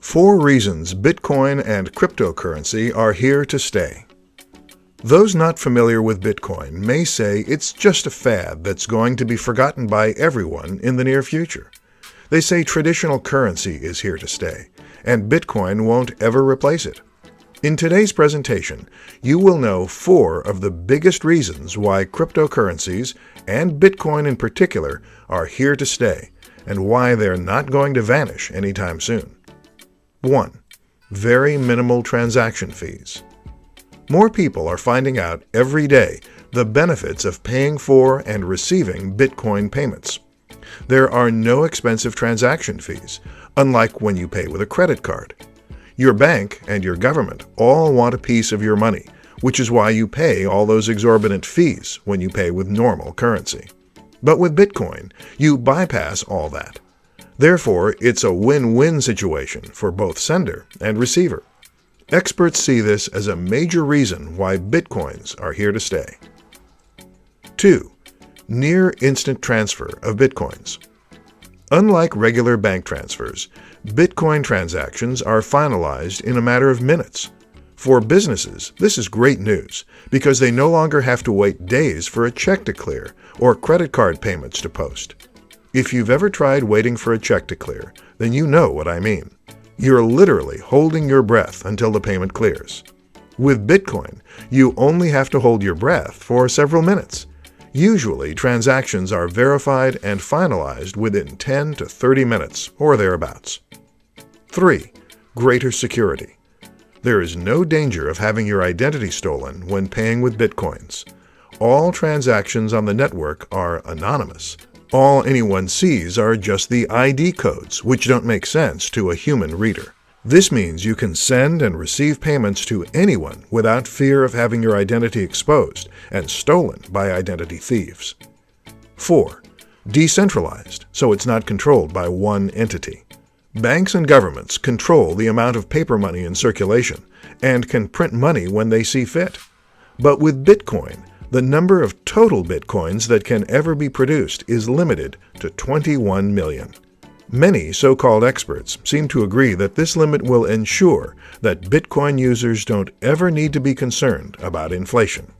4 reasons Bitcoin and cryptocurrency are here to stay. Those not familiar with Bitcoin may say it's just a fad that's going to be forgotten by everyone in the near future. They say traditional currency is here to stay, and Bitcoin won't ever replace it. In today's presentation, you will know 4 of the biggest reasons why cryptocurrencies, and Bitcoin in particular, are here to stay, and why they're not going to vanish anytime soon. 1. Very minimal transaction fees. More people are finding out every day the benefits of paying for and receiving Bitcoin payments. There are no expensive transaction fees, unlike when you pay with a credit card. Your bank and your government all want a piece of your money, which is why you pay all those exorbitant fees when you pay with normal currency. But with Bitcoin, you bypass all that. Therefore, it's a win-win situation for both sender and receiver. Experts see this as a major reason why Bitcoins are here to stay. 2. Near instant transfer of Bitcoins. Unlike regular bank transfers, Bitcoin transactions are finalized in a matter of minutes. For businesses, this is great news because they no longer have to wait days for a check to clear or credit card payments to post. If you've ever tried waiting for a check to clear, then you know what I mean. You're literally holding your breath until the payment clears. With Bitcoin, you only have to hold your breath for several minutes. Usually, transactions are verified and finalized within 10 to 30 minutes or thereabouts. 3. Greater security. There is no danger of having your identity stolen when paying with Bitcoins. All transactions on the network are anonymous. All anyone sees are just the ID codes, which don't make sense to a human reader. This means you can send and receive payments to anyone without fear of having your identity exposed and stolen by identity thieves. 4. Decentralized, so it's not controlled by one entity. Banks and governments control the amount of paper money in circulation and can print money when they see fit. But with Bitcoin, the number of total Bitcoins that can ever be produced is limited to 21 million. Many so-called experts seem to agree that this limit will ensure that Bitcoin users don't ever need to be concerned about inflation.